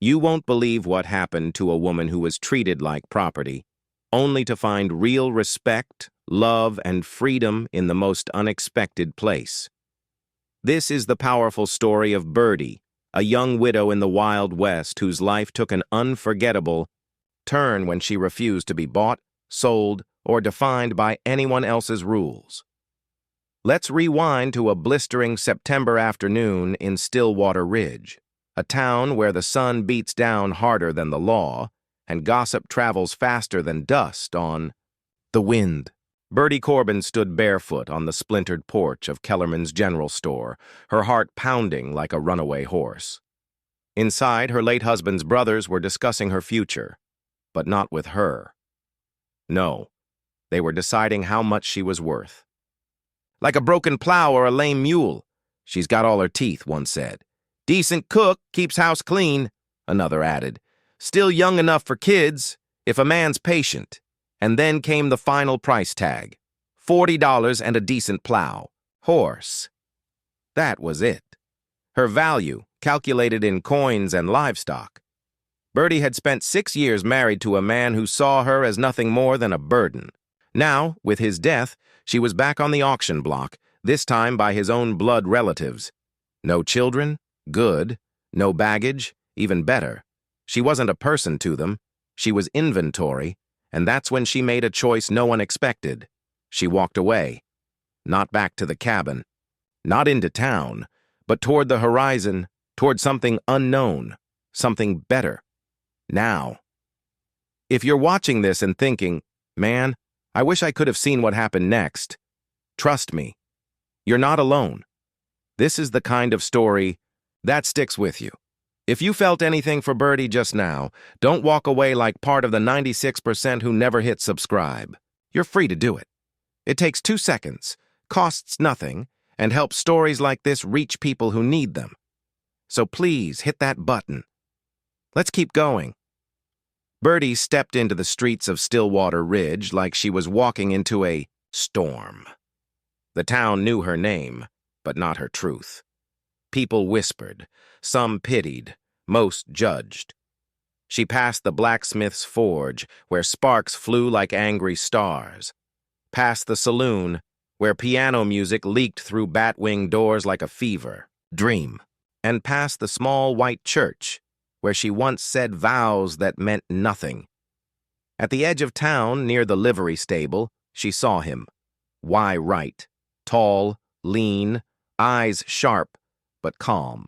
You won't believe what happened to a woman who was treated like property, only to find real respect, love, and freedom in the most unexpected place. This is the powerful story of Birdie, a young widow in the Wild West whose life took an unforgettable turn when she refused to be bought, sold, or defined by anyone else's rules. Let's rewind to a blistering September afternoon in Stillwater Ridge, a town where the sun beats down harder than the law and gossip travels faster than dust on the wind. Bertie Corbin stood barefoot on the splintered porch of Kellerman's General Store, her heart pounding like a runaway horse. Inside, her late husband's brothers were discussing her future, but not with her. No, they were deciding how much she was worth. Like a broken plow or a lame mule. She's got all her teeth, one said. Decent cook, keeps house clean, another added. Still young enough for kids, if a man's patient. And then came the final price tag. $40 and a decent plow. Horse. That was it. Her value, calculated in coins and livestock. Bertie had spent 6 years married to a man who saw her as nothing more than a burden. Now, with his death, she was back on the auction block, this time by his own blood relatives. No children? Good. No baggage? Even better. She wasn't a person to them. She was inventory, and that's when she made a choice no one expected. She walked away. Not back to the cabin. Not into town, but toward the horizon, toward something unknown, something better. Now. If you're watching this and thinking, man, I wish I could have seen what happened next, trust me, you're not alone. This is the kind of story that sticks with you. If you felt anything for Bertie just now, don't walk away like part of the 96% who never hit subscribe. You're free to do it. It takes 2 seconds, costs nothing, and helps stories like this reach people who need them. So please hit that button. Let's keep going. Bertie stepped into the streets of Stillwater Ridge like she was walking into a storm. The town knew her name, but not her truth. People whispered, some pitied, most judged. She passed the blacksmith's forge, where sparks flew like angry stars. Past the saloon, where piano music leaked through bat-wing doors like a fever dream. And past the small white church, where she once said vows that meant nothing. At the edge of town, near the livery stable, she saw him. Y. Wright, tall, lean, eyes sharp, but calm.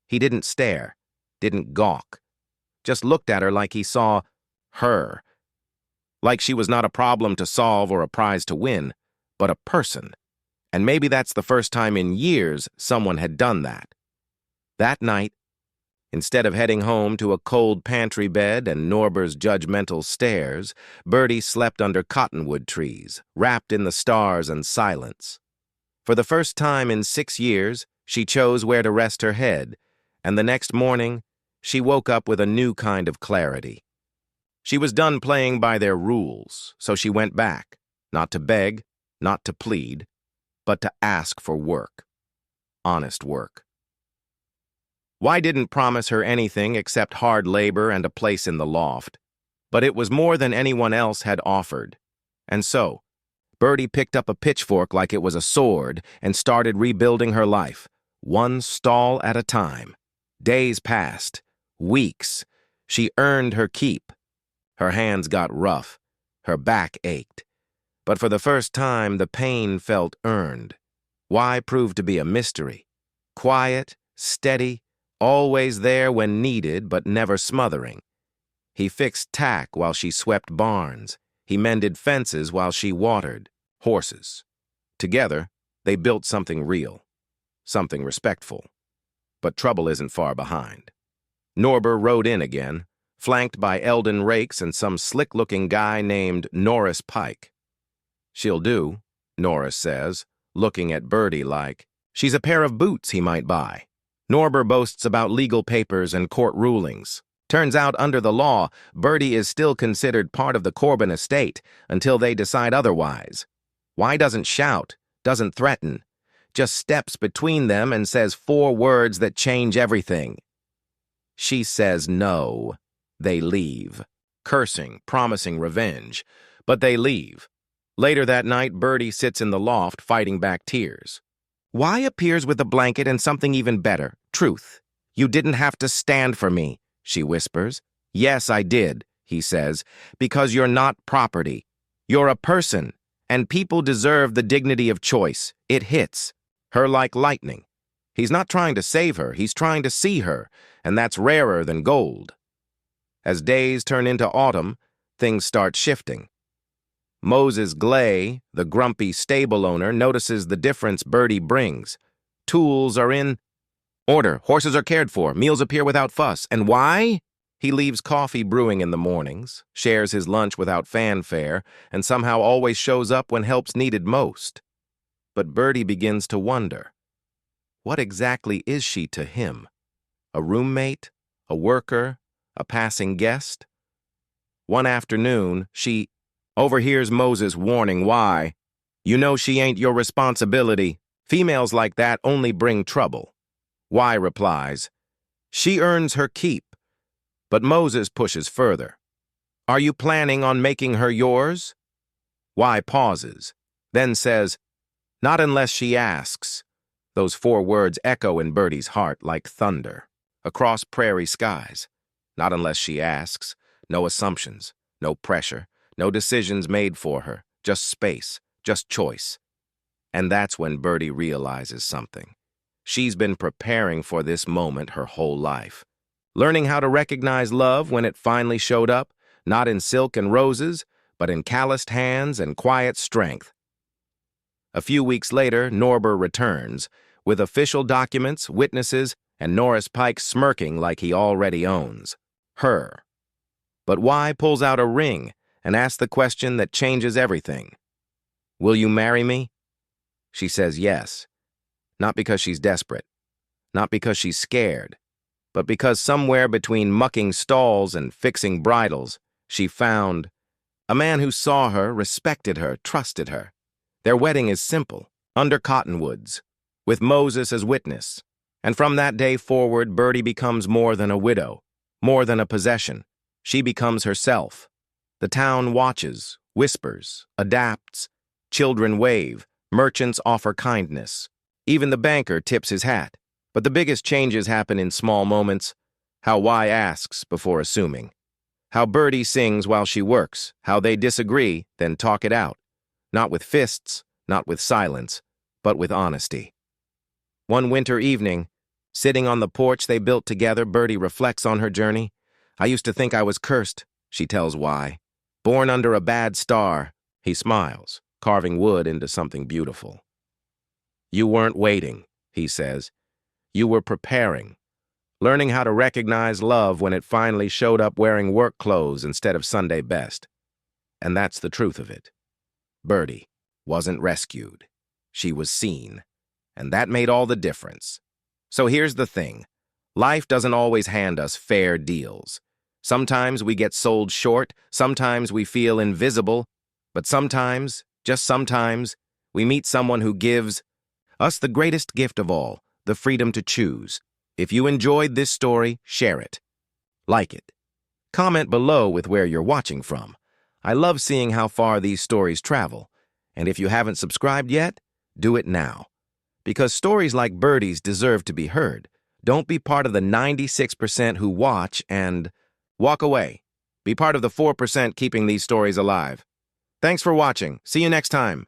He didn't stare, didn't gawk, just looked at her like he saw her. Like she was not a problem to solve or a prize to win, but a person. And maybe that's the first time in years someone had done that. That night, instead of heading home to a cold pantry bed and Norber's judgmental stares, Bertie slept under cottonwood trees, wrapped in the stars and silence. For the first time in 6 years, she chose where to rest her head, and the next morning, she woke up with a new kind of clarity. She was done playing by their rules, so she went back, not to beg, not to plead, but to ask for work. Honest work. Y didn't promise her anything except hard labor and a place in the loft, but it was more than anyone else had offered. And so, Bertie picked up a pitchfork like it was a sword and started rebuilding her life, one stall at a time. Days passed, weeks. She earned her keep. Her hands got rough, her back ached. But for the first time, the pain felt earned. Y proved to be a mystery. Quiet, steady, always there when needed, but never smothering. He fixed tack while she swept barns. He mended fences while she watered horses. Together, they built something real, something respectful. But trouble isn't far behind. Norber rode in again, flanked by Eldon Rakes and some slick-looking guy named Norris Pike. She'll do, Norris says, looking at Bertie like, she's a pair of boots he might buy. Norber boasts about legal papers and court rulings. Turns out, under the law, Bertie is still considered part of the Corbin estate until they decide otherwise. Y doesn't shout, doesn't threaten, just steps between them and says 4 words that change everything. She says no. They leave, cursing, promising revenge. But they leave. Later that night, Birdie sits in the loft, fighting back tears. Y appears with a blanket and something even better, truth. You didn't have to stand for me, she whispers. Yes, I did, he says, because you're not property. You're a person, and people deserve the dignity of choice. It hits her like lightning. He's not trying to save her, he's trying to see her, and that's rarer than gold. As days turn into autumn, things start shifting. Moses Glay, the grumpy stable owner, notices the difference Birdie brings. Tools are in order, horses are cared for, meals appear without fuss. And why? He leaves coffee brewing in the mornings, shares his lunch without fanfare, and somehow always shows up when help's needed most. But Birdie begins to wonder, what exactly is she to him? A roommate? A worker? A passing guest? One afternoon, she overhears Moses warning why. You know she ain't your responsibility. Females like that only bring trouble. Y replies, she earns her keep. But Moses pushes further. Are you planning on making her yours? Y pauses, then says, not unless she asks. Those 4 words echo in Birdie's heart like thunder, across prairie skies. Not unless she asks. No assumptions, no pressure, no decisions made for her, just space, just choice. And that's when Birdie realizes something. She's been preparing for this moment her whole life. Learning how to recognize love when it finally showed up, not in silk and roses, but in calloused hands and quiet strength. A few weeks later, Norber returns, with official documents, witnesses, and Norris Pike smirking like he already owns her. But Y pulls out a ring and asks the question that changes everything. Will you marry me? She says yes, not because she's desperate, not because she's scared, but because somewhere between mucking stalls and fixing bridles, she found a man who saw her, respected her, trusted her. Their wedding is simple, under cottonwoods, with Moses as witness. And from that day forward, Birdie becomes more than a widow, more than a possession. She becomes herself. The town watches, whispers, adapts. Children wave, merchants offer kindness. Even the banker tips his hat. But the biggest changes happen in small moments. How Y asks before assuming. How Birdie sings while she works. How they disagree, then talk it out. Not with fists, not with silence, but with honesty. One winter evening, sitting on the porch they built together, Birdie reflects on her journey. I used to think I was cursed, she tells Y. Born under a bad star. He smiles, carving wood into something beautiful. You weren't waiting, he says. You were preparing, learning how to recognize love when it finally showed up wearing work clothes instead of Sunday best. And that's the truth of it. Birdie wasn't rescued. She was seen. And that made all the difference. So here's the thing. Life doesn't always hand us fair deals. Sometimes we get sold short, sometimes we feel invisible, but sometimes, just sometimes, we meet someone who gives us the greatest gift of all, the freedom to choose. If you enjoyed this story, share it. Like it. Comment below with where you're watching from. I love seeing how far these stories travel. And if you haven't subscribed yet, do it now. Because stories like Birdie's deserve to be heard. Don't be part of the 96% who watch and walk away. Be part of the 4% keeping these stories alive. Thanks for watching. See you next time.